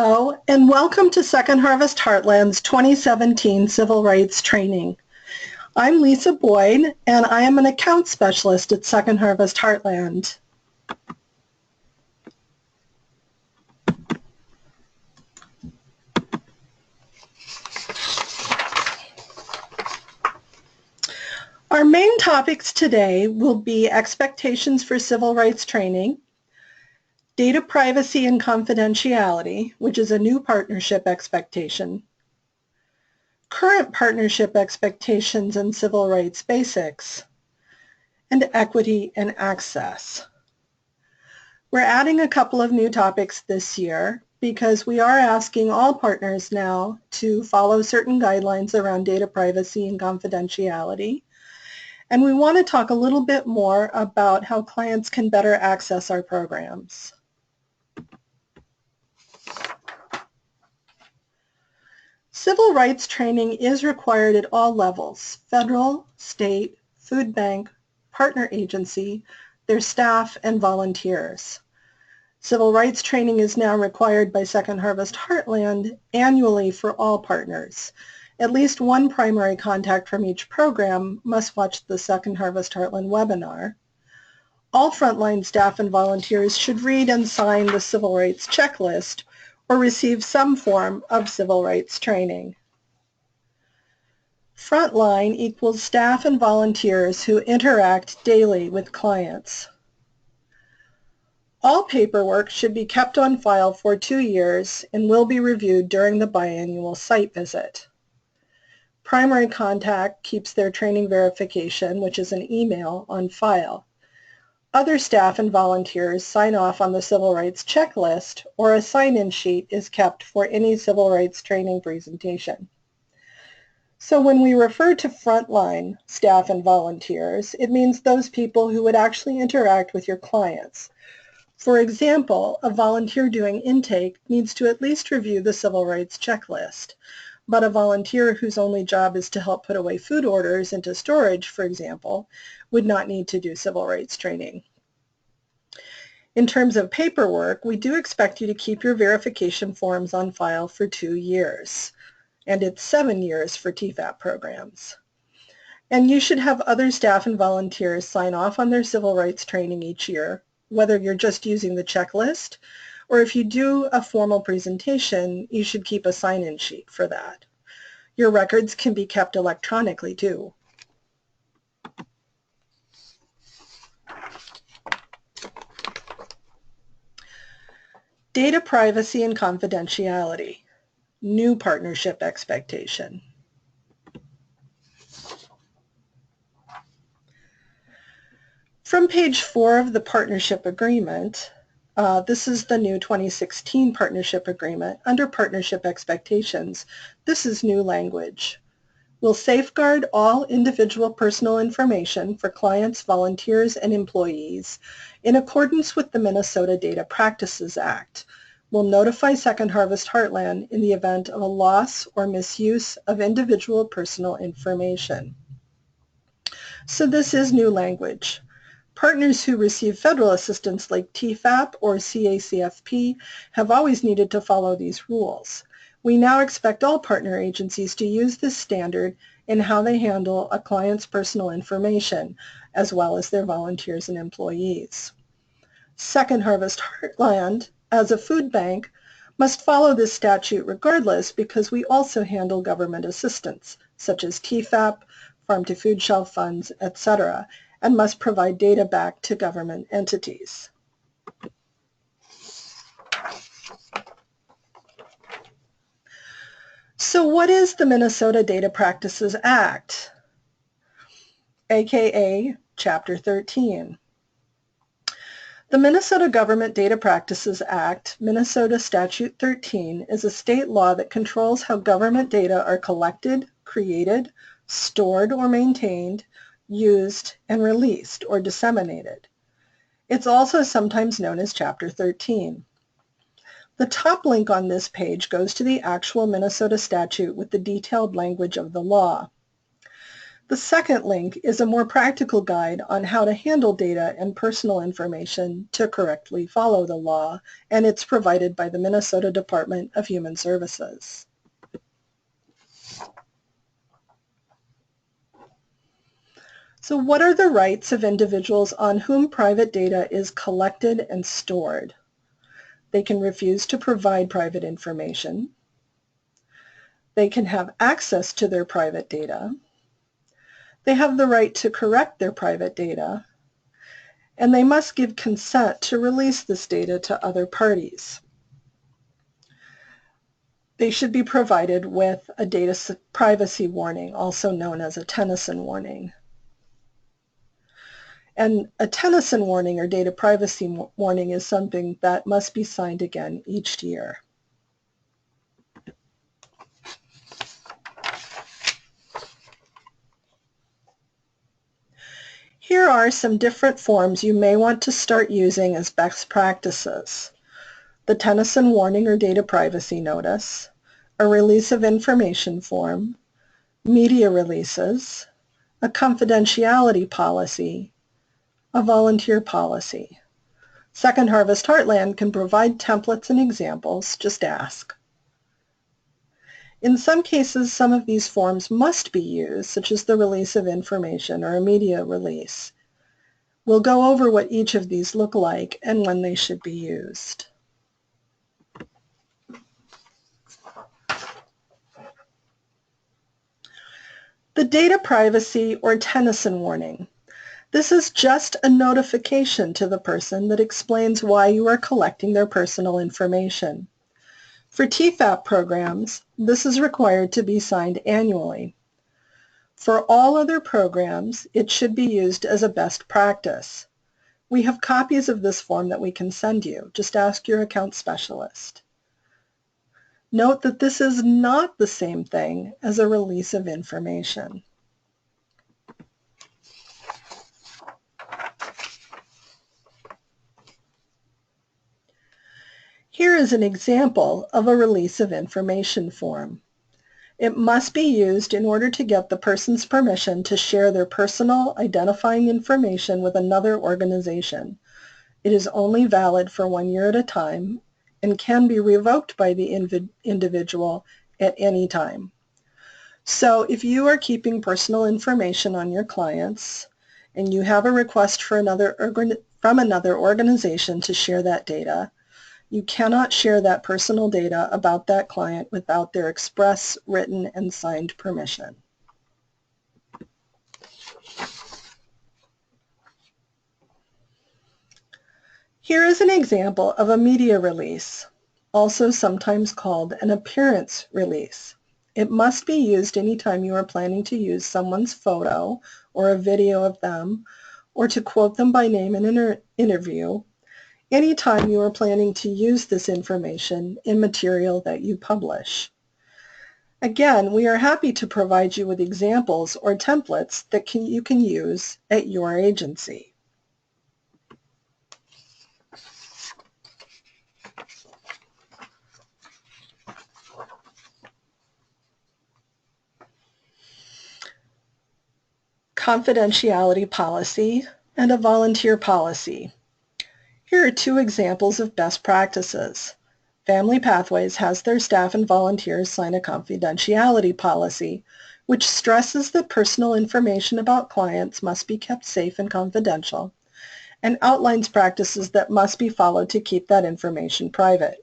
Hello, and welcome to Second Harvest Heartland's 2017 Civil Rights Training. I'm Lisa Boyd, and I am an account specialist at Second Harvest Heartland. Our main topics today will be expectations for civil rights training, data privacy and confidentiality, which is a new partnership expectation, current partnership expectations and civil rights basics, and equity and access. We're adding a couple of new topics this year because we are asking all partners now to follow certain guidelines around data privacy and confidentiality. And we want to talk a little bit more about how clients can better access our programs. Civil rights training is required at all levels: federal, state, food bank, partner agency, their staff, and volunteers. Civil rights training is now required by Second Harvest Heartland annually for all partners. At least one primary contact from each program must watch the Second Harvest Heartland webinar. All frontline staff and volunteers should read and sign the civil rights checklist or receive some form of civil rights training. Frontline equals staff and volunteers who interact daily with clients. All paperwork should be kept on file for 2 years and will be reviewed during the biannual site visit. Primary contact keeps their training verification, which is an email, on file. Other staff and volunteers sign off on the civil rights checklist, or a sign-in sheet is kept for any civil rights training presentation. So when we refer to frontline staff and volunteers, it means those people who would actually interact with your clients. For example, a volunteer doing intake needs to at least review the civil rights checklist, but a volunteer whose only job is to help put away food orders into storage, for example, would not need to do civil rights training. In terms of paperwork, we do expect you to keep your verification forms on file for 2 years, and it's 7 years for TFAP programs. And you should have other staff and volunteers sign off on their civil rights training each year, whether you're just using the checklist, or if you do a formal presentation, you should keep a sign-in sheet for that. Your records can be kept electronically too. Data privacy and confidentiality, new partnership expectation. From page 4 of the partnership agreement, this is the new 2016 partnership agreement. Under partnership expectations, this is new language. We'll safeguard all individual personal information for clients, volunteers, and employees in accordance with the Minnesota Data Practices Act. We'll notify Second Harvest Heartland in the event of a loss or misuse of individual personal information. So this is new language. Partners who receive federal assistance like TFAP or CACFP have always needed to follow these rules. We now expect all partner agencies to use this standard in how they handle a client's personal information, as well as their volunteers and employees. Second Harvest Heartland, as a food bank, must follow this statute regardless because we also handle government assistance, such as TFAP, farm-to-food shelf funds, etc., and must provide data back to government entities. So what is the Minnesota Data Practices Act, aka Chapter 13? The Minnesota Government Data Practices Act, Minnesota Statute 13, is a state law that controls how government data are collected, created, stored or maintained, used, and released or disseminated. It's also sometimes known as Chapter 13. The top link on this page goes to the actual Minnesota statute with the detailed language of the law. The second link is a more practical guide on how to handle data and personal information to correctly follow the law, and it's provided by the Minnesota Department of Human Services. So what are the rights of individuals on whom private data is collected and stored? They can refuse to provide private information. They can have access to their private data. They have the right to correct their private data, and they must give consent to release this data to other parties. They should be provided with a data privacy warning, also known as a Tennyson warning. And a Tennyson warning or data privacy warning is something that must be signed again each year. Here are some different forms you may want to start using as best practices. The Tennyson warning or data privacy notice, a release of information form, media releases, a confidentiality policy, a volunteer policy. Second Harvest Heartland can provide templates and examples, just ask. In some cases, some of these forms must be used, such as the release of information or a media release. We'll go over what each of these look like and when they should be used. The data privacy or Tennyson warning. This is just a notification to the person that explains why you are collecting their personal information. For TFAP programs, this is required to be signed annually. For all other programs, it should be used as a best practice. We have copies of this form that we can send you. Just ask your account specialist. Note that this is not the same thing as a release of information. Here is an example of a release of information form. It must be used in order to get the person's permission to share their personal identifying information with another organization. It is only valid for 1 year at a time and can be revoked by the individual at any time. So if you are keeping personal information on your clients and you have a request for from another organization to share that data, you cannot share that personal data about that client without their express, written, and signed permission. Here is an example of a media release, also sometimes called an appearance release. It must be used anytime you are planning to use someone's photo or a video of them, or to quote them by name in an interview, anytime you are planning to use this information in material that you publish. Again, we are happy to provide you with examples or templates that you can use at your agency. Confidentiality policy and a volunteer policy. Here are two examples of best practices. Family Pathways has their staff and volunteers sign a confidentiality policy, which stresses that personal information about clients must be kept safe and confidential, and outlines practices that must be followed to keep that information private.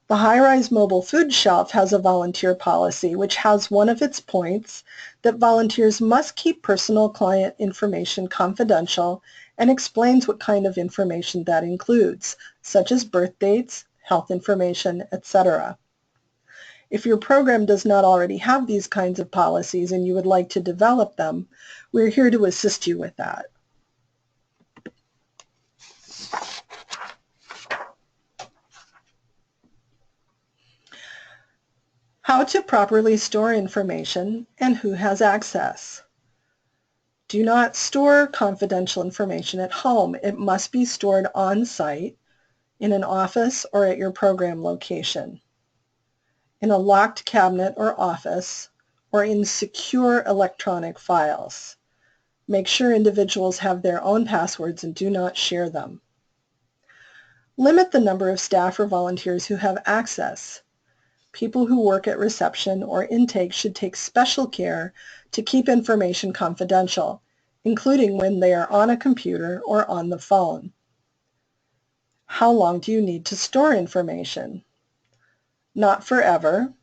The High Rise Mobile Food Shelf has a volunteer policy, which has one of its points that volunteers must keep personal client information confidential, and explains what kind of information that includes, such as birth dates, health information, etc. If your program does not already have these kinds of policies and you would like to develop them, we're here to assist you with that. How to properly store information and who has access. Do not store confidential information at home. It must be stored on-site, in an office or at your program location, in a locked cabinet or office, or in secure electronic files. Make sure individuals have their own passwords and do not share them. Limit the number of staff or volunteers who have access. People who work at reception or intake should take special care to keep information confidential, including when they are on a computer or on the phone. How long do you need to store information? Not forever,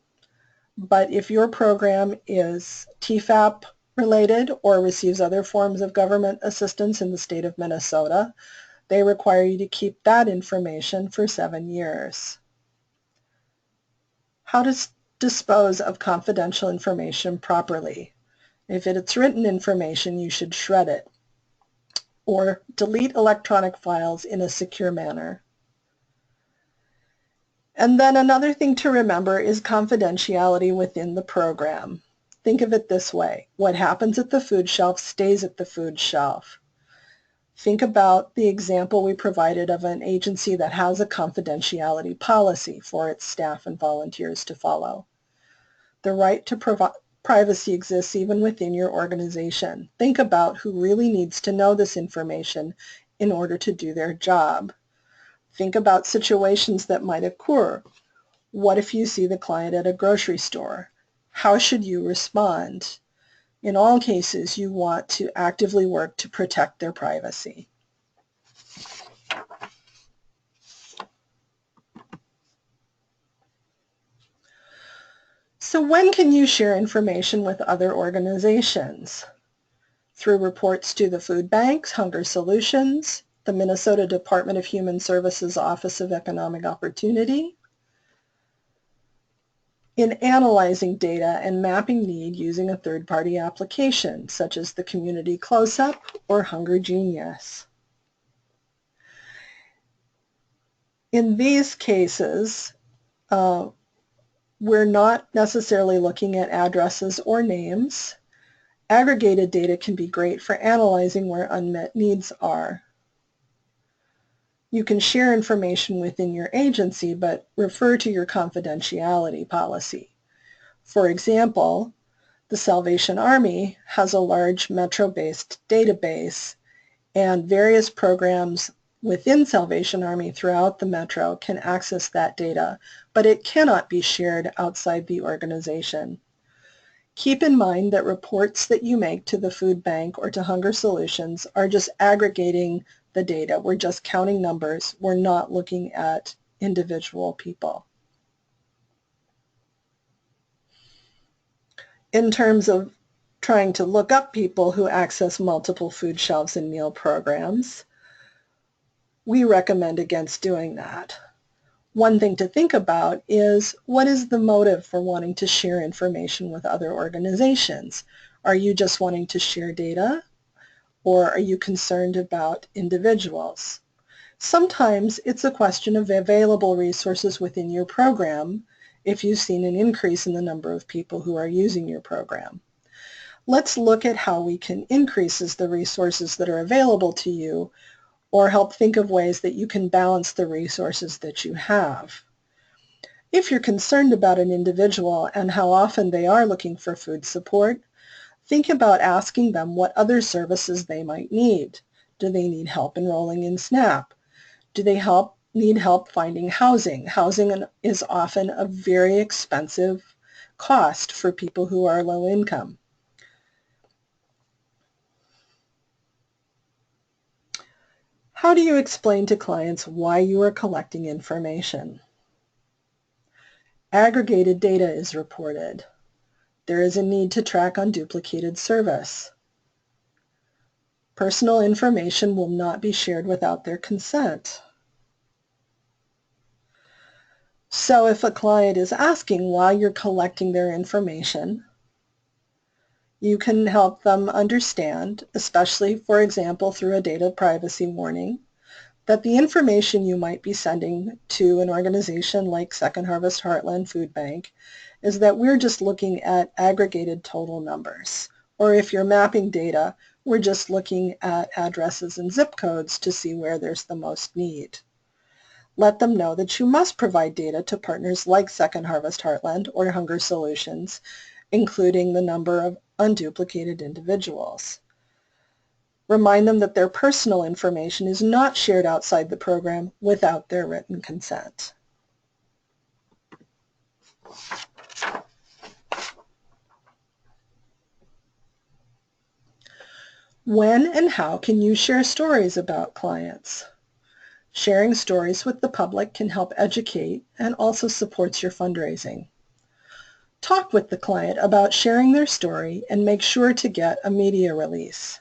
but if your program is TFAP related or receives other forms of government assistance in the state of Minnesota, they require you to keep that information for 7 years. How to dispose of confidential information properly. If it's written information, you should shred it or delete electronic files in a secure manner. And then another thing to remember is confidentiality within the program. Think of it this way. What happens at the food shelf stays at the food shelf. Think about the example we provided of an agency that has a confidentiality policy for its staff and volunteers to follow. The right to privacy exists even within your organization. Think about who really needs to know this information in order to do their job. Think about situations that might occur. What if you see the client at a grocery store? How should you respond? In all cases, you want to actively work to protect their privacy. So when can you share information with other organizations? Through reports to the food banks, Hunger Solutions, the Minnesota Department of Human Services Office of Economic Opportunity, in analyzing data and mapping need using a third-party application, such as the Community Close-Up or Hunger Genius. In these cases, we're not necessarily looking at addresses or names. Aggregated data can be great for analyzing where unmet needs are. You can share information within your agency, but refer to your confidentiality policy. For example, the Salvation Army has a large metro-based database, and various programs within Salvation Army throughout the metro can access that data, but it cannot be shared outside the organization. Keep in mind that reports that you make to the food bank or to Hunger Solutions are just aggregating the data. We're just counting numbers. We're not looking at individual people. In terms of trying to look up people who access multiple food shelves and meal programs, we recommend against doing that. One thing to think about is, what is the motive for wanting to share information with other organizations? Are you just wanting to share data, or are you concerned about individuals? Sometimes it's a question of available resources within your program if you've seen an increase in the number of people who are using your program. Let's look at how we can increase the resources that are available to you, or help think of ways that you can balance the resources that you have. If you're concerned about an individual and how often they are looking for food support, think about asking them what other services they might need. Do they need help enrolling in SNAP? Do they need help finding housing? Housing is often a very expensive cost for people who are low income. How do you explain to clients why you are collecting information? Aggregated data is reported. There is a need to track unduplicated service. Personal information will not be shared without their consent. So if a client is asking why you're collecting their information, you can help them understand, especially, for example, through a data privacy warning, that the information you might be sending to an organization like Second Harvest Heartland Food Bank is that we're just looking at aggregated total numbers. Or if you're mapping data, we're just looking at addresses and zip codes to see where there's the most need. Let them know that you must provide data to partners like Second Harvest Heartland or Hunger Solutions, including the number of unduplicated individuals. Remind them that their personal information is not shared outside the program without their written consent. When and how can you share stories about clients? Sharing stories with the public can help educate and also supports your fundraising. Talk with the client about sharing their story and make sure to get a media release.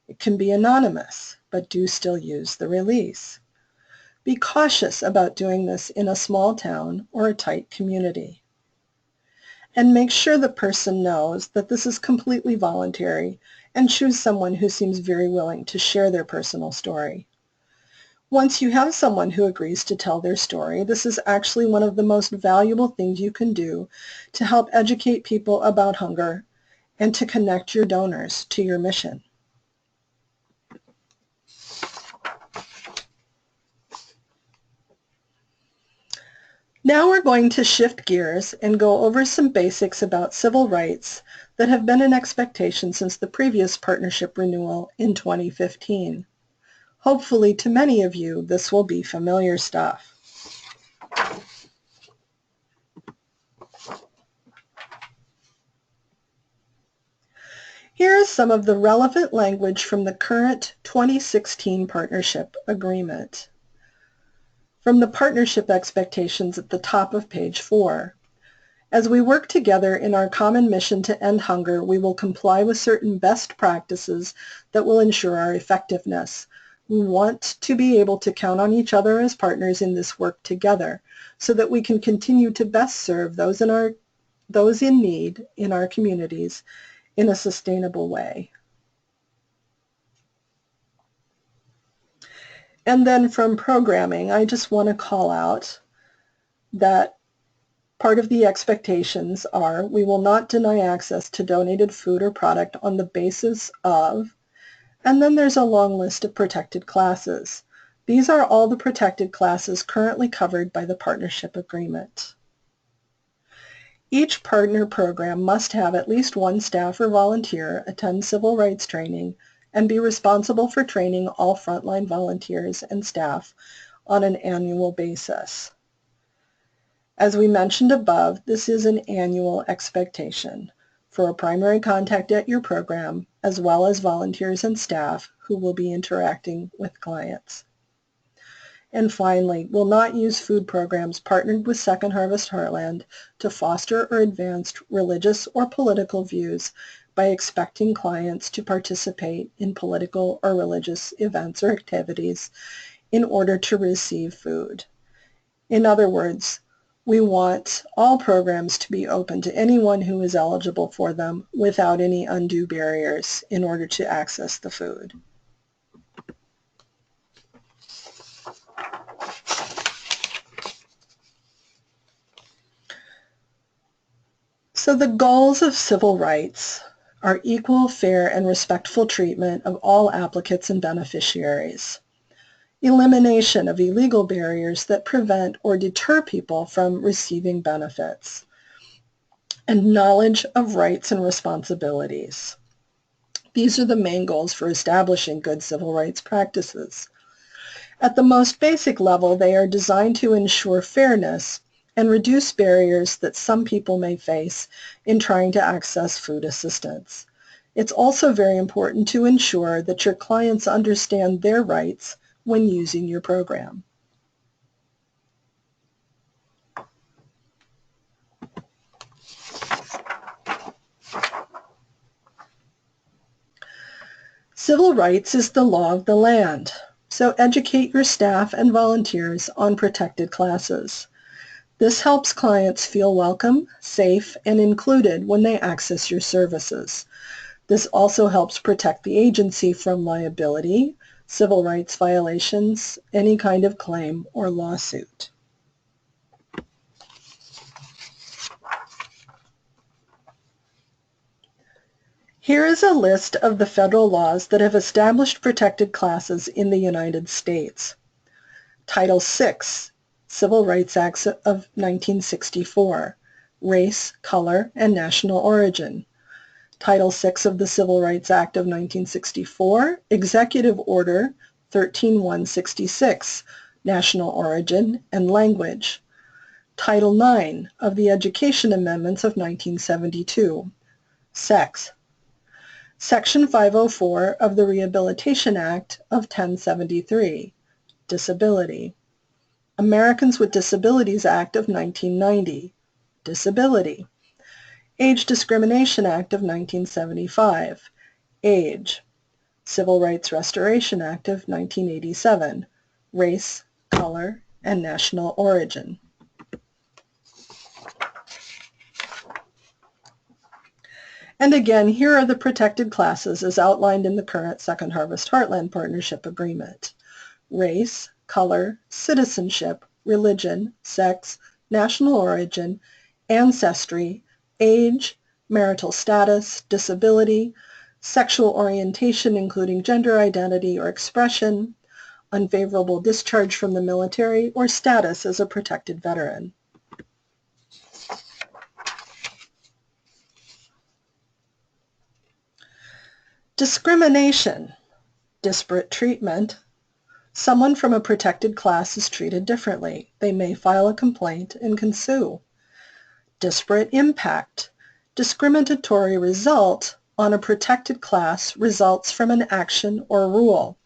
It can be anonymous, but do still use the release. Be cautious about doing this in a small town or a tight community. And make sure the person knows that this is completely voluntary and choose someone who seems very willing to share their personal story. Once you have someone who agrees to tell their story, this is actually one of the most valuable things you can do to help educate people about hunger and to connect your donors to your mission. Now we're going to shift gears and go over some basics about civil rights that have been an expectation since the previous partnership renewal in 2015. Hopefully to many of you this will be familiar stuff. Here is some of the relevant language from the current 2016 partnership agreement. From the partnership expectations at the top of page 4. As we work together in our common mission to end hunger, we will comply with certain best practices that will ensure our effectiveness. We want to be able to count on each other as partners in this work together so that we can continue to best serve those in need in our communities in a sustainable way. And then from programming, I just want to call out that part of the expectations are we will not deny access to donated food or product on the basis of, and then there's a long list of protected classes. These are all the protected classes currently covered by the partnership agreement. Each partner program must have at least one staff or volunteer attend civil rights training and be responsible for training all frontline volunteers and staff on an annual basis. As we mentioned above, this is an annual expectation for a primary contact at your program, as well as volunteers and staff who will be interacting with clients. And finally, will not use food programs partnered with Second Harvest Heartland to foster or advance religious or political views by expecting clients to participate in political or religious events or activities in order to receive food. In other words, we want all programs to be open to anyone who is eligible for them without any undue barriers in order to access the food. So the goals of civil rights are equal, fair, and respectful treatment of all applicants and beneficiaries, elimination of illegal barriers that prevent or deter people from receiving benefits, and knowledge of rights and responsibilities. These are the main goals for establishing good civil rights practices. At the most basic level, they are designed to ensure fairness and reduce barriers that some people may face in trying to access food assistance. It's also very important to ensure that your clients understand their rights when using your program. Civil rights is the law of the land, so educate your staff and volunteers on protected classes. This helps clients feel welcome, safe, and included when they access your services. This also helps protect the agency from liability, civil rights violations, any kind of claim or lawsuit. Here is a list of the federal laws that have established protected classes in the United States. Title VI, Civil Rights Act of 1964. race, color, and national origin. Title VI of the Civil Rights Act of 1964, Executive Order 13166, national origin and language. Title IX of the Education Amendments of 1972, sex. Section 504 of the Rehabilitation Act of 1073, disability. Americans with Disabilities Act of 1990, disability. Age Discrimination Act of 1975, age. Civil Rights Restoration Act of 1987, race, color, and national origin. And again, here are the protected classes as outlined in the current Second Harvest Heartland Partnership Agreement. Race, color, citizenship, religion, sex, national origin, ancestry, age, marital status, disability, sexual orientation including gender identity or expression, unfavorable discharge from the military, or status as a protected veteran. Discrimination, disparate treatment. Someone from a protected class is treated differently. They may file a complaint and can sue. Disparate impact, discriminatory result on a protected class results from an action or rule.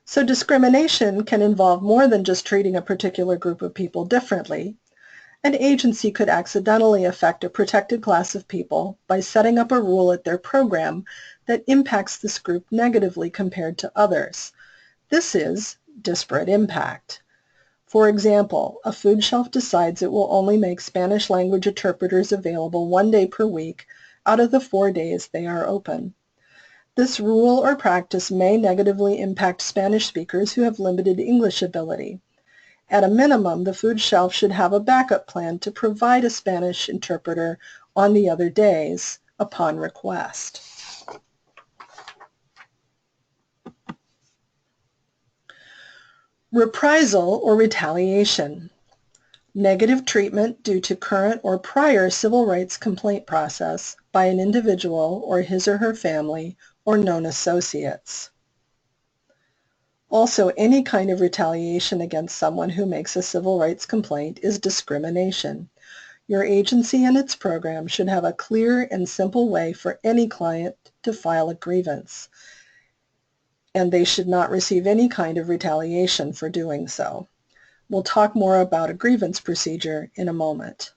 So discrimination can involve more than just treating a particular group of people differently. An agency could accidentally affect a protected class of people by setting up a rule at their program that impacts this group negatively compared to others. This is disparate impact. For example, a food shelf decides it will only make Spanish language interpreters available 1 day per week out of the 4 days they are open. This rule or practice may negatively impact Spanish speakers who have limited English ability. At a minimum, the food shelf should have a backup plan to provide a Spanish interpreter on the other days upon request. Reprisal or retaliation. Negative treatment due to current or prior civil rights complaint process by an individual or his or her family or known associates. Also, any kind of retaliation against someone who makes a civil rights complaint is discrimination. Your agency and its program should have a clear and simple way for any client to file a grievance, and they should not receive any kind of retaliation for doing so. We'll talk more about a grievance procedure in a moment.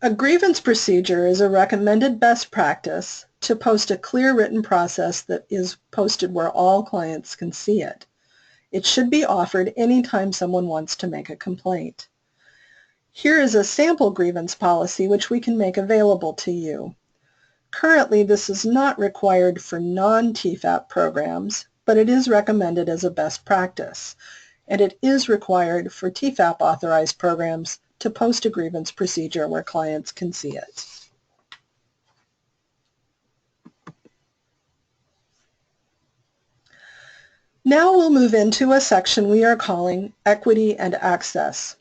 A grievance procedure is a recommended best practice to post a clear written process that is posted where all clients can see it. It should be offered anytime someone wants to make a complaint. Here is a sample grievance policy which we can make available to you. Currently, this is not required for non-TFAP programs, but it is recommended as a best practice, and it is required for TFAP authorized programs to post a grievance procedure where clients can see it. Now we'll move into a section we are calling Equity and Access.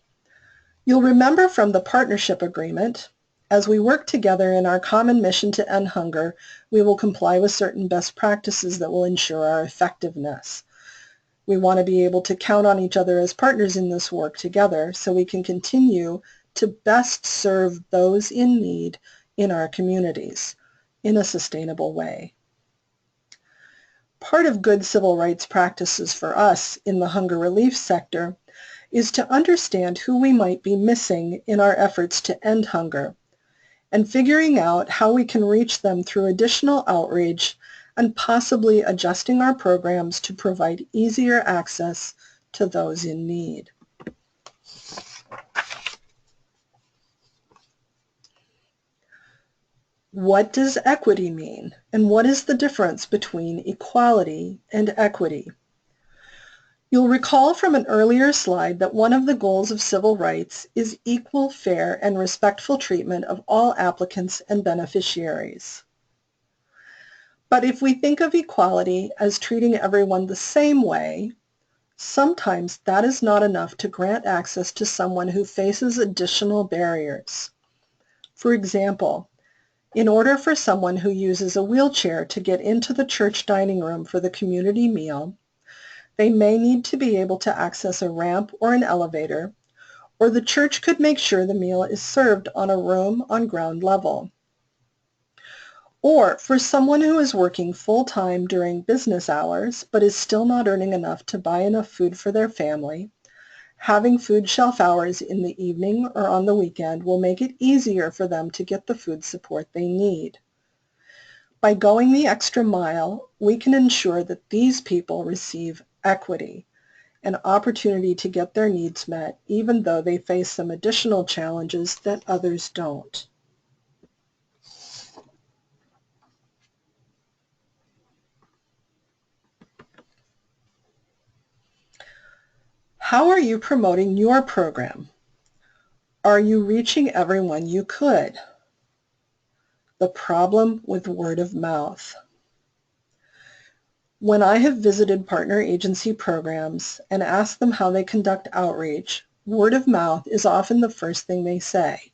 You'll remember from the partnership agreement, as we work together in our common mission to end hunger, we will comply with certain best practices that will ensure our effectiveness. We want to be able to count on each other as partners in this work together so we can continue to best serve those in need in our communities in a sustainable way. Part of good civil rights practices for us in the hunger relief sector is to understand who we might be missing in our efforts to end hunger and figuring out how we can reach them through additional outreach and possibly adjusting our programs to provide easier access to those in need. What does equity mean, and what is the difference between equality and equity? You'll recall from an earlier slide that one of the goals of civil rights is equal, fair, and respectful treatment of all applicants and beneficiaries. But if we think of equality as treating everyone the same way, sometimes that is not enough to grant access to someone who faces additional barriers. For example, in order for someone who uses a wheelchair to get into the church dining room for the community meal, they may need to be able to access a ramp or an elevator, or the church could make sure the meal is served on a room on ground level. Or for someone who is working full-time during business hours but is still not earning enough to buy enough food for their family, having food shelf hours in the evening or on the weekend will make it easier for them to get the food support they need. By going the extra mile, we can ensure that these people receive equity, an opportunity to get their needs met, even though they face some additional challenges that others don't. How are you promoting your program? Are you reaching everyone you could? The problem with word of mouth. When I have visited partner agency programs and asked them how they conduct outreach, word of mouth is often the first thing they say,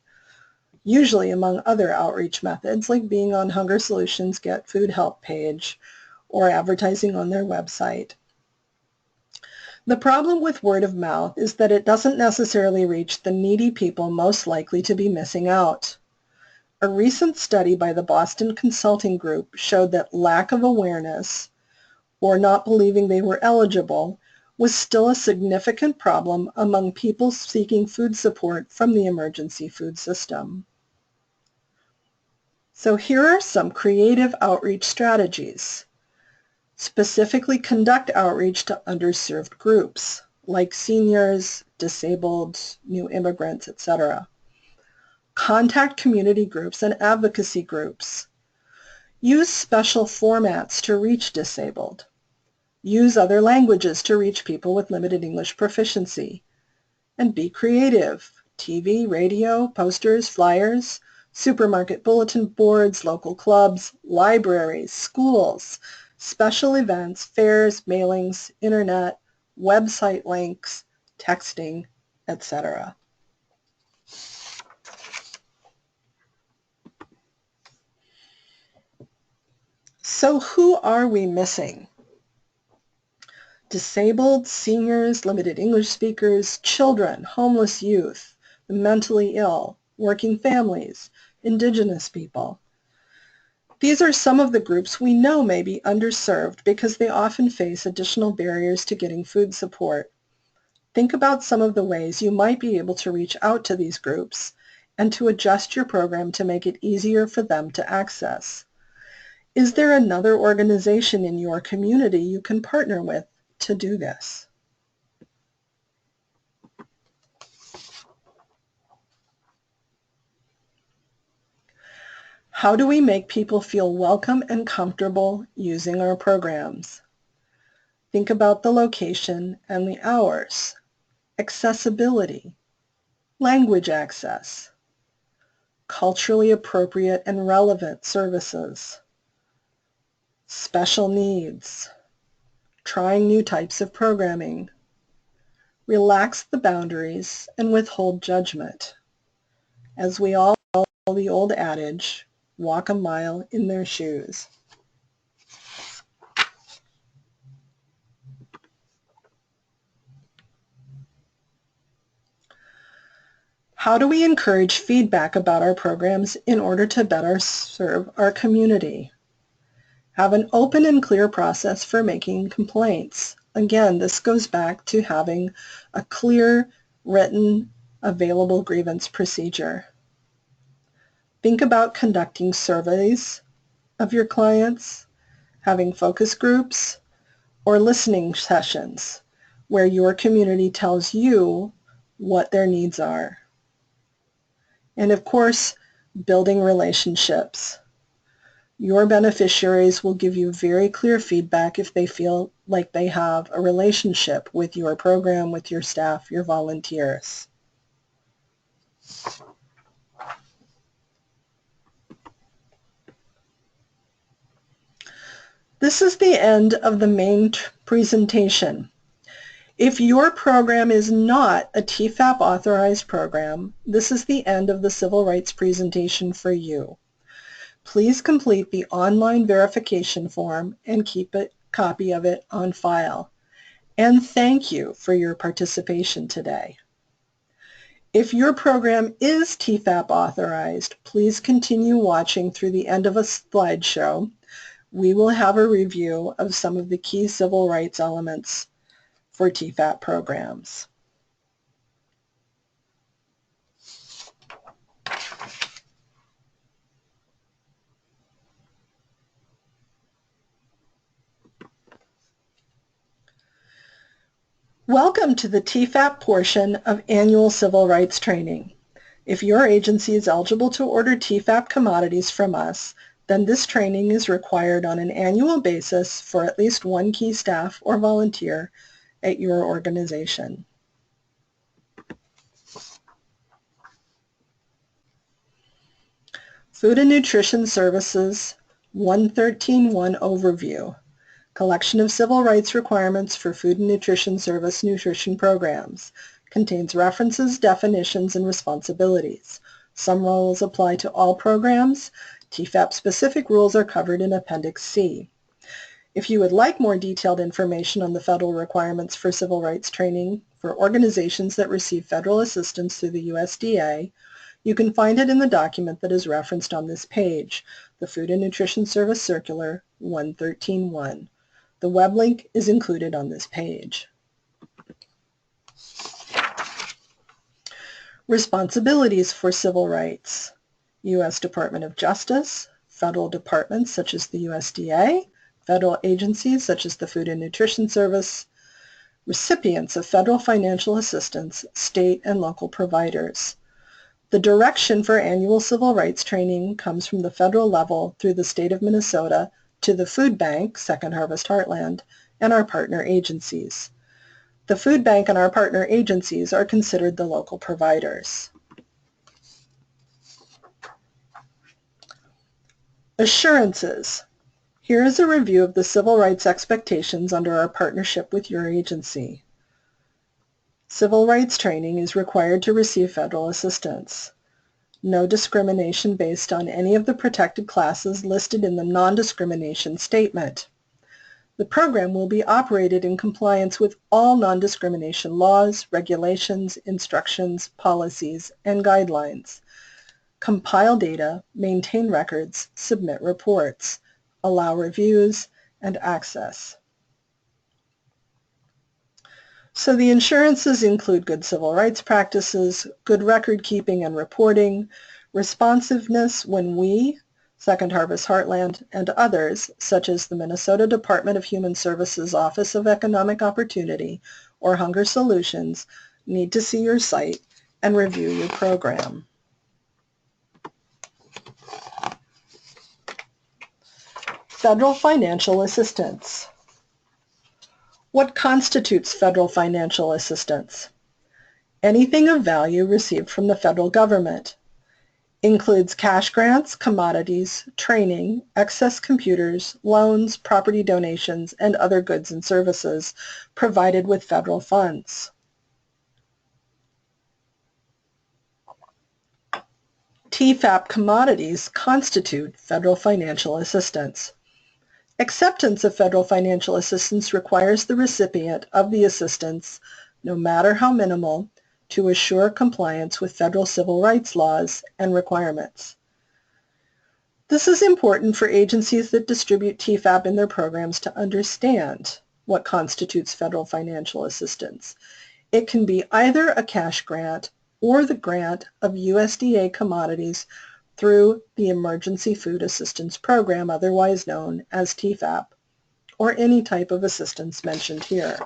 usually among other outreach methods like being on Hunger Solutions' Get Food Help page or advertising on their website. The problem with word of mouth is that it doesn't necessarily reach the needy people most likely to be missing out. A recent study by the Boston Consulting Group showed that lack of awareness, or not believing they were eligible, was still a significant problem among people seeking food support from the emergency food system. So here are some creative outreach strategies. Specifically conduct outreach to underserved groups, like seniors, disabled, new immigrants, etc. Contact community groups and advocacy groups. Use special formats to reach disabled. Use other languages to reach people with limited English proficiency. And be creative. TV, radio, posters, flyers, supermarket bulletin boards, local clubs, libraries, schools, special events, fairs, mailings, internet, website links, texting, etc. So who are we missing? Disabled, seniors, limited English speakers, children, homeless youth, the mentally ill, working families, Indigenous people. These are some of the groups we know may be underserved because they often face additional barriers to getting food support. Think about some of the ways you might be able to reach out to these groups and to adjust your program to make it easier for them to access. Is there another organization in your community you can partner with to do this? How do we make people feel welcome and comfortable using our programs? Think about the location and the hours, accessibility, language access, culturally appropriate and relevant services, special needs, trying new types of programming, relax the boundaries and withhold judgment. As we all know the old adage, walk a mile in their shoes. How do we encourage feedback about our programs in order to better serve our community? Have an open and clear process for making complaints. Again, this goes back to having a clear, written, available grievance procedure. Think about conducting surveys of your clients, having focus groups, or listening sessions where your community tells you what their needs are. And of course, building relationships. Your beneficiaries will give you very clear feedback if they feel like they have a relationship with your program, with your staff, your volunteers. This is the end of the main presentation. If your program is not a TFAP authorized program, this is the end of the civil rights presentation for you. Please complete the online verification form and keep a copy of it on file. And thank you for your participation today. If your program is TFAP authorized, please continue watching through the end of a slideshow. We will have a review of some of the key civil rights elements for TFAP programs. Welcome to the TFAP portion of annual civil rights training. If your agency is eligible to order TFAP commodities from us, then this training is required on an annual basis for at least one key staff or volunteer at your organization. Food and Nutrition Services 113.1 Overview. Collection of Civil Rights Requirements for Food and Nutrition Service Nutrition Programs. Contains references, definitions, and responsibilities. Some rules apply to all programs. TFAP-specific rules are covered in Appendix C. If you would like more detailed information on the federal requirements for civil rights training for organizations that receive federal assistance through the USDA, you can find it in the document that is referenced on this page, the Food and Nutrition Service Circular 113.1. The web link is included on this page. Responsibilities for civil rights. U.S. Department of Justice, federal departments such as the USDA, federal agencies such as the Food and Nutrition Service, recipients of federal financial assistance, state and local providers. The direction for annual civil rights training comes from the federal level through the state of Minnesota to the Food Bank, Second Harvest Heartland, and our partner agencies. The Food Bank and our partner agencies are considered the local providers. Assurances. Here is a review of the civil rights expectations under our partnership with your agency. Civil rights training is required to receive federal assistance. No discrimination based on any of the protected classes listed in the non-discrimination statement. The program will be operated in compliance with all non-discrimination laws, regulations, instructions, policies, and guidelines. Compile data, maintain records, submit reports, allow reviews, and access. So the assurances include good civil rights practices, good record keeping and reporting, responsiveness when we, Second Harvest Heartland, and others, such as the Minnesota Department of Human Services Office of Economic Opportunity or Hunger Solutions, need to see your site and review your program. Federal financial assistance. What constitutes federal financial assistance? Anything of value received from the federal government. Includes cash grants, commodities, training, excess computers, loans, property donations, and other goods and services provided with federal funds. TFAP commodities constitute federal financial assistance. Acceptance of federal financial assistance requires the recipient of the assistance, no matter how minimal, to assure compliance with federal civil rights laws and requirements. This is important for agencies that distribute TFAP in their programs to understand what constitutes federal financial assistance. It can be either a cash grant or the grant of USDA commodities through the Emergency Food Assistance Program, otherwise known as TFAP, or any type of assistance mentioned here.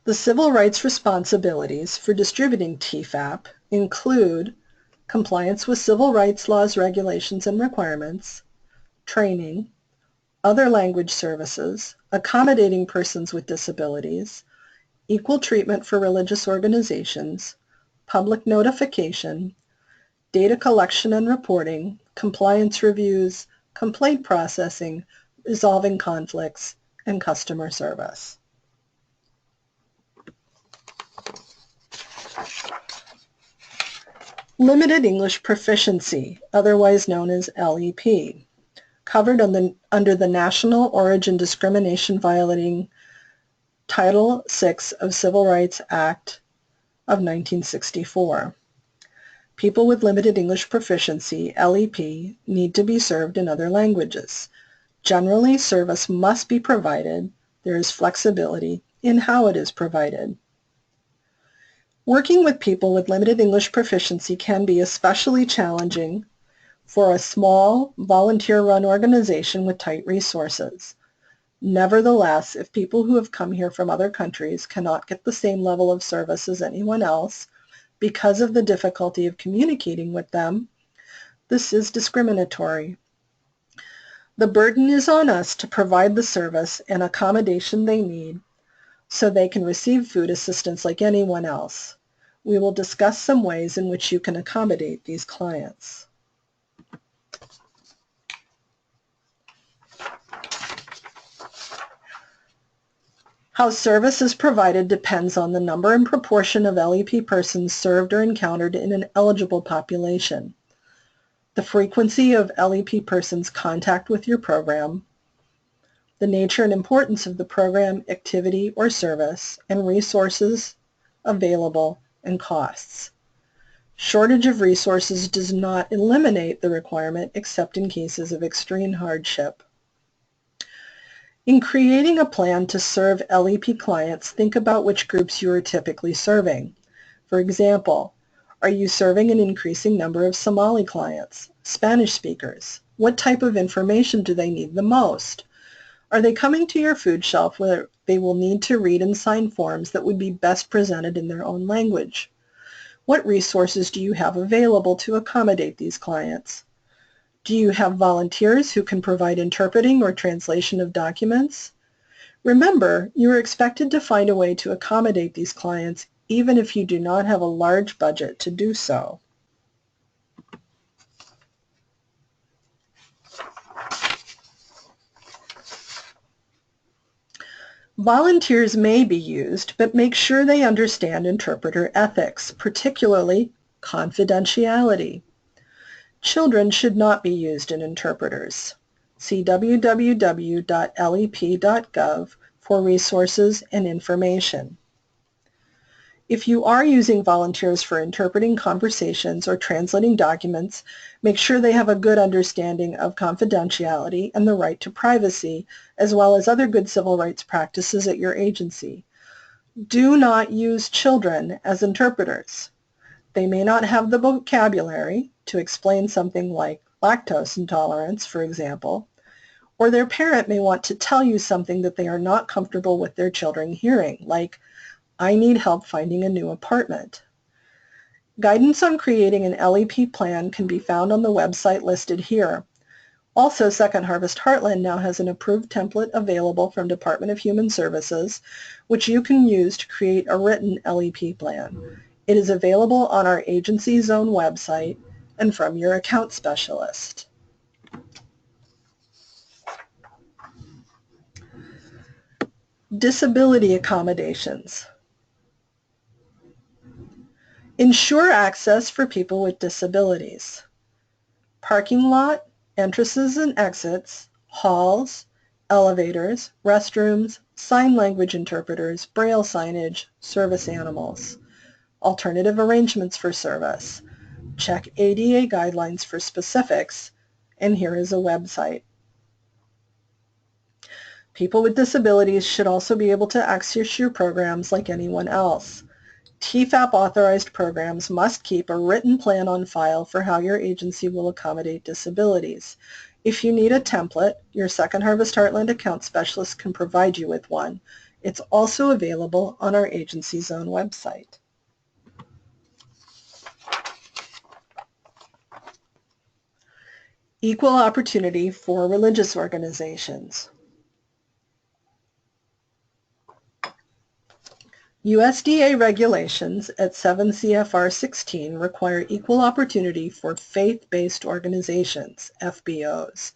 The civil rights responsibilities for distributing TFAP include compliance with civil rights laws, regulations, and requirements, training, other language services, accommodating persons with disabilities, equal treatment for religious organizations, public notification, data collection and reporting, compliance reviews, complaint processing, resolving conflicts, and customer service. Limited English Proficiency, otherwise known as LEP, covered under the National Origin Discrimination Violating Title VI of Civil Rights Act of 1964. People with limited English proficiency, LEP, need to be served in other languages. Generally, service must be provided. There is flexibility in how it is provided. Working with people with limited English proficiency can be especially challenging for a small, volunteer-run organization with tight resources. Nevertheless, if people who have come here from other countries cannot get the same level of service as anyone else because of the difficulty of communicating with them, this is discriminatory. The burden is on us to provide the service and accommodation they need so they can receive food assistance like anyone else. We will discuss some ways in which you can accommodate these clients. How service is provided depends on the number and proportion of LEP persons served or encountered in an eligible population, the frequency of LEP persons' contact with your program, the nature and importance of the program, activity, or service, and resources available and costs. Shortage of resources does not eliminate the requirement except in cases of extreme hardship. In creating a plan to serve LEP clients, think about which groups you are typically serving. For example, are you serving an increasing number of Somali clients, Spanish speakers? What type of information do they need the most? Are they coming to your food shelf where they will need to read and sign forms that would be best presented in their own language? What resources do you have available to accommodate these clients? Do you have volunteers who can provide interpreting or translation of documents? Remember, you are expected to find a way to accommodate these clients even if you do not have a large budget to do so. Volunteers may be used, but make sure they understand interpreter ethics, particularly confidentiality. Children should not be used in interpreters. See www.lep.gov for resources and information. If you are using volunteers for interpreting conversations or translating documents, make sure they have a good understanding of confidentiality and the right to privacy, as well as other good civil rights practices at your agency. Do not use children as interpreters. They may not have the vocabulary to explain something like lactose intolerance, for example, or their parent may want to tell you something that they are not comfortable with their children hearing, like, I need help finding a new apartment. Guidance on creating an LEP plan can be found on the website listed here. Also, Second Harvest Heartland now has an approved template available from Department of Human Services, which you can use to create a written LEP plan. It is available on our agency's own website and from your account specialist. Disability accommodations. Ensure access for people with disabilities. Parking lot, entrances and exits, halls, elevators, restrooms, sign language interpreters, braille signage, service animals. Alternative arrangements for service. Check ADA guidelines for specifics, and here is a website. People with disabilities should also be able to access your programs like anyone else. TFAP authorized programs must keep a written plan on file for how your agency will accommodate disabilities. If you need a template, your Second Harvest Heartland account specialist can provide you with one. It's also available on our agency's own website. Equal opportunity for religious organizations. USDA regulations at 7 CFR 16 require equal opportunity for faith-based organizations, FBOs,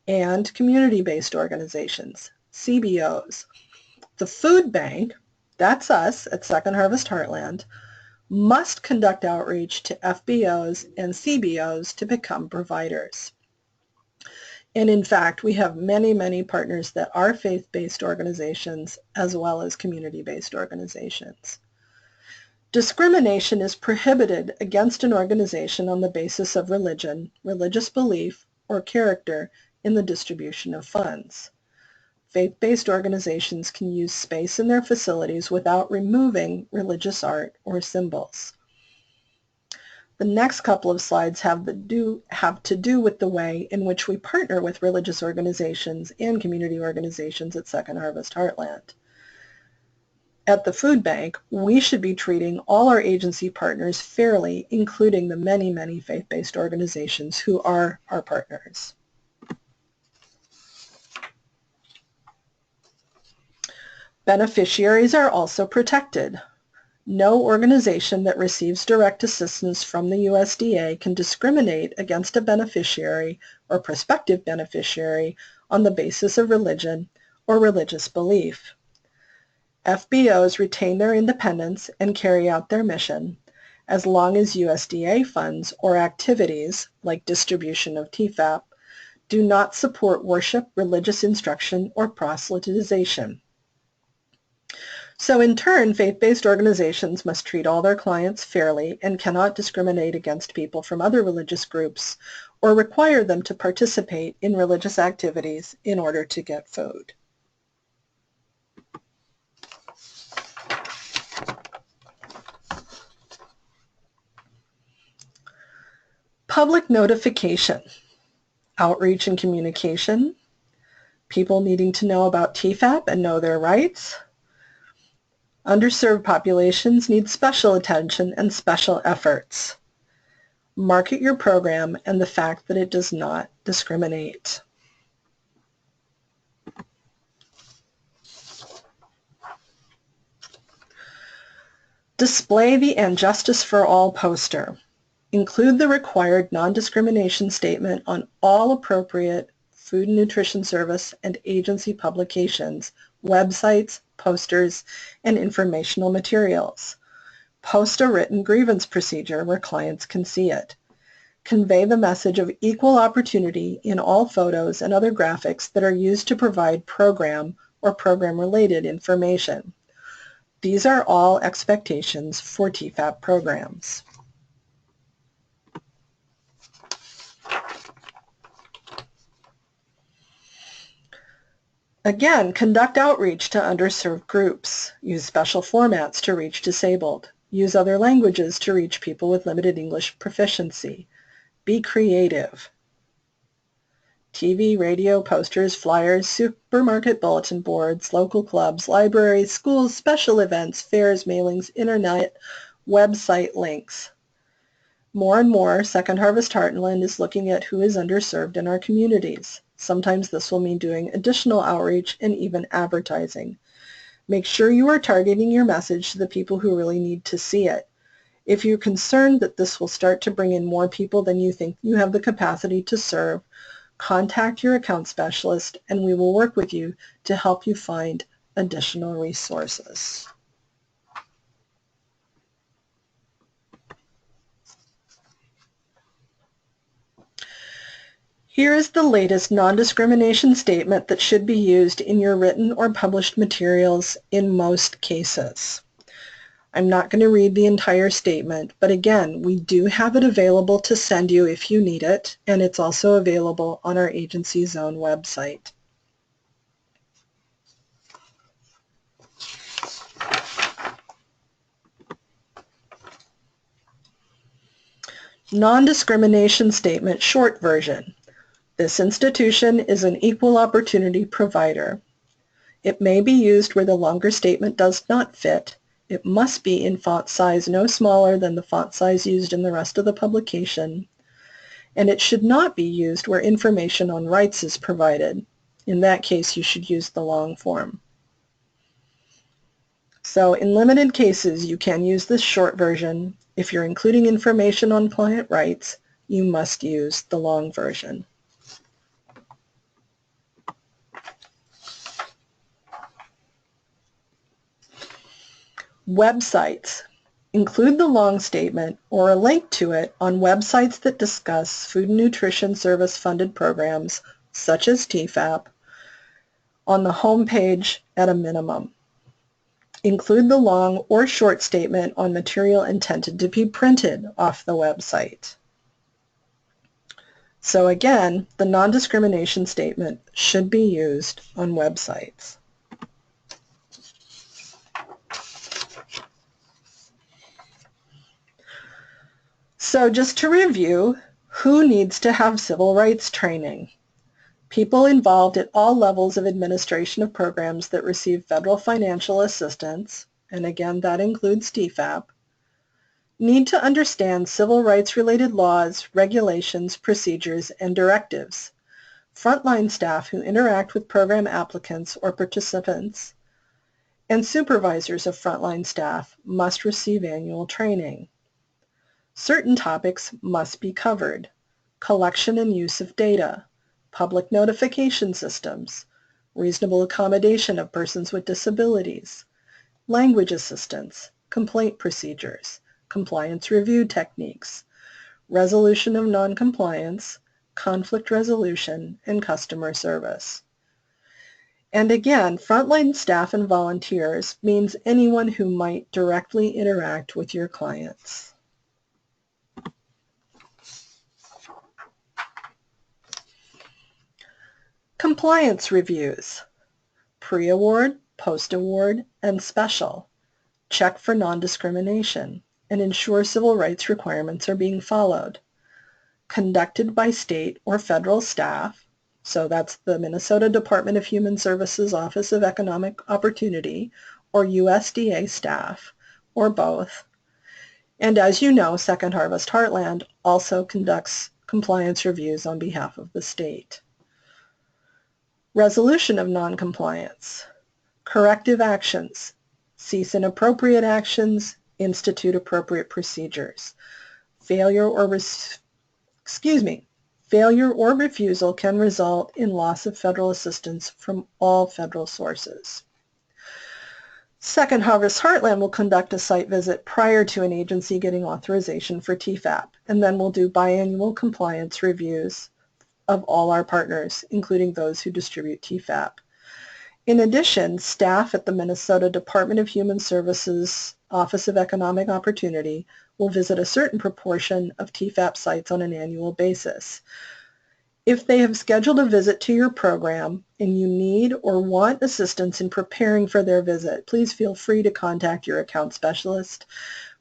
and community-based organizations, CBOs. The food bank, that's us at Second Harvest Heartland, must conduct outreach to FBOs and CBOs to become providers. And in fact, we have many, many partners that are faith-based organizations as well as community-based organizations. Discrimination is prohibited against an organization on the basis of religion, religious belief, or character in the distribution of funds. Faith-based organizations can use space in their facilities without removing religious art or symbols. The next couple of slides have to do with the way in which we partner with religious organizations and community organizations at Second Harvest Heartland. At the food bank, we should be treating all our agency partners fairly, including the many, many faith-based organizations who are our partners. Beneficiaries are also protected. No organization that receives direct assistance from the USDA can discriminate against a beneficiary or prospective beneficiary on the basis of religion or religious belief. FBOs retain their independence and carry out their mission as long as USDA funds or activities, like distribution of TFAP, do not support worship, religious instruction, or proselytization. So in turn, faith-based organizations must treat all their clients fairly and cannot discriminate against people from other religious groups or require them to participate in religious activities in order to get food. Public notification, outreach and communication, people needing to know about TFAP and know their rights. Underserved populations need special attention and special efforts. Market your program and the fact that it does not discriminate. Display the And Justice for All poster. Include the required non-discrimination statement on all appropriate Food and Nutrition Service and agency publications, websites, posters, and informational materials. Post a written grievance procedure where clients can see it. Convey the message of equal opportunity in all photos and other graphics that are used to provide program or program-related information. These are all expectations for TFAP programs. Again, conduct outreach to underserved groups. Use special formats to reach disabled. Use other languages to reach people with limited English proficiency. Be creative. TV, radio, posters, flyers, supermarket bulletin boards, local clubs, libraries, schools, special events, fairs, mailings, internet, website links. More and more, Second Harvest Heartland is looking at who is underserved in our communities. Sometimes this will mean doing additional outreach and even advertising. Make sure you are targeting your message to the people who really need to see it. If you're concerned that this will start to bring in more people than you think you have the capacity to serve, contact your account specialist and we will work with you to help you find additional resources. Here is the latest non-discrimination statement that should be used in your written or published materials in most cases. I'm not going to read the entire statement, but again, we do have it available to send you if you need it, and it's also available on our Agency Zone website. Non-discrimination statement short version. This institution is an equal opportunity provider. It may be used where the longer statement does not fit. It must be in font size no smaller than the font size used in the rest of the publication. And it should not be used where information on rights is provided. In that case, you should use the long form. So in limited cases, you can use this short version. If you're including information on client rights, you must use the long version. Websites. Include the long statement or a link to it on websites that discuss Food and Nutrition Service funded programs, such as TFAP, on the home page at a minimum. Include the long or short statement on material intended to be printed off the website. So again, the non-discrimination statement should be used on websites. So just to review, who needs to have civil rights training? People involved at all levels of administration of programs that receive federal financial assistance, and again that includes TFAP, need to understand civil rights-related laws, regulations, procedures, and directives. Frontline staff who interact with program applicants or participants and supervisors of frontline staff must receive annual training. Certain topics must be covered: collection and use of data, public notification systems, reasonable accommodation of persons with disabilities, language assistance, complaint procedures, compliance review techniques, resolution of noncompliance, conflict resolution, and customer service. And again, frontline staff and volunteers means anyone who might directly interact with your clients. Compliance reviews: pre-award, post-award, and special. Check for non-discrimination and ensure civil rights requirements are being followed. Conducted by state or federal staff, so that's the Minnesota Department of Human Services Office of Economic Opportunity, or USDA staff, or both. And as you know, Second Harvest Heartland also conducts compliance reviews on behalf of the state. Resolution of noncompliance. Corrective actions. Cease inappropriate actions. Institute appropriate procedures. Failure or refusal can result in loss of federal assistance from all federal sources. Second Harvest Heartland will conduct a site visit prior to an agency getting authorization for TFAP, and then we'll do biannual compliance reviews of all our partners, including those who distribute TFAP. In addition, staff at the Minnesota Department of Human Services Office of Economic Opportunity will visit a certain proportion of TFAP sites on an annual basis. If they have scheduled a visit to your program and you need or want assistance in preparing for their visit, please feel free to contact your account specialist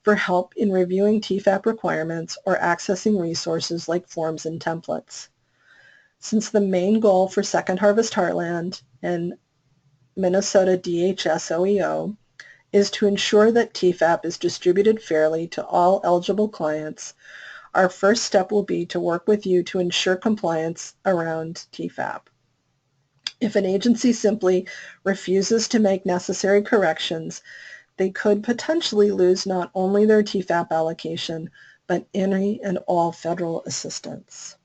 for help in reviewing TFAP requirements or accessing resources like forms and templates. Since the main goal for Second Harvest Heartland and Minnesota DHS OEO is to ensure that TFAP is distributed fairly to all eligible clients, our first step will be to work with you to ensure compliance around TFAP. If an agency simply refuses to make necessary corrections, they could potentially lose not only their TFAP allocation, but any and all federal assistance.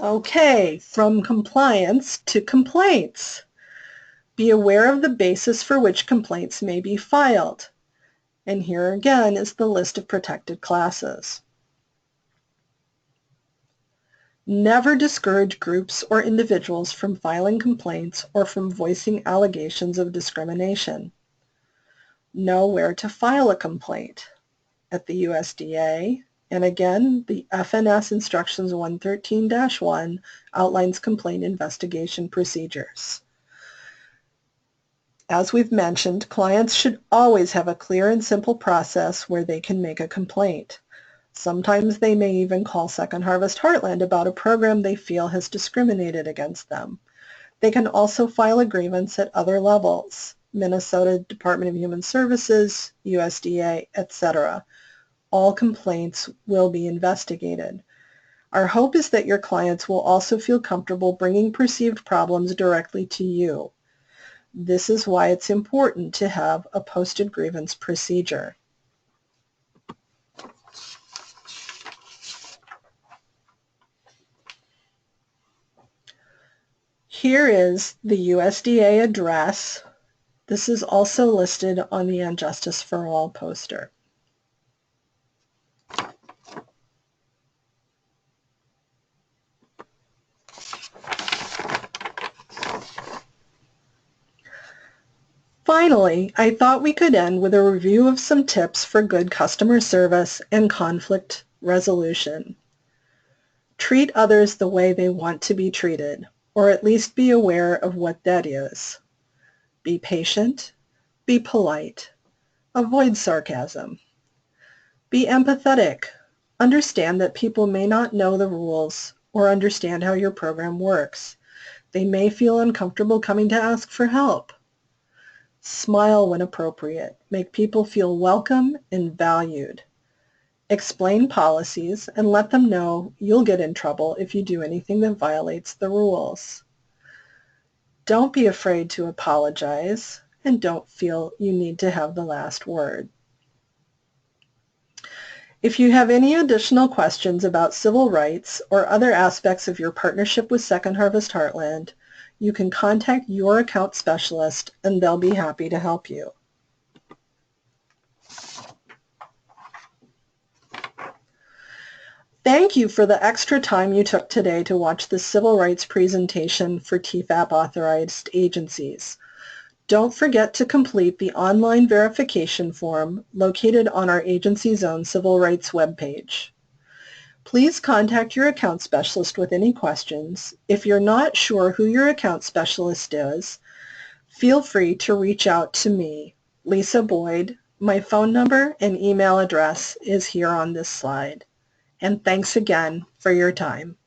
Okay, from compliance to complaints. Be aware of the basis for which complaints may be filed. And here again is the list of protected classes. Never discourage groups or individuals from filing complaints or from voicing allegations of discrimination. Know where to file a complaint: at the USDA, and again, the FNS Instructions 113-1 outlines complaint investigation procedures. As we've mentioned, clients should always have a clear and simple process where they can make a complaint. Sometimes they may even call Second Harvest Heartland about a program they feel has discriminated against them. They can also file a grievance at other levels: Minnesota Department of Human Services, USDA, etc. All complaints will be investigated. Our hope is that your clients will also feel comfortable bringing perceived problems directly to you. This is why it's important to have a posted grievance procedure. Here is the USDA address. This is also listed on the And Justice for All poster. Finally, I thought we could end with a review of some tips for good customer service and conflict resolution. Treat others the way they want to be treated, or at least be aware of what that is. Be patient, be polite, avoid sarcasm. Be empathetic. Understand that people may not know the rules or understand how your program works. They may feel uncomfortable coming to ask for help. Smile when appropriate. Make people feel welcome and valued. Explain policies and let them know you'll get in trouble if you do anything that violates the rules. Don't be afraid to apologize and don't feel you need to have the last word. If you have any additional questions about civil rights or other aspects of your partnership with Second Harvest Heartland, you can contact your account specialist and they'll be happy to help you. Thank you for the extra time you took today to watch the civil rights presentation for TFAP authorized agencies. Don't forget to complete the online verification form located on our agency's own civil rights webpage. Please contact your account specialist with any questions. If you're not sure who your account specialist is, feel free to reach out to me, Lisa Boyd. My phone number and email address is here on this slide. And thanks again for your time.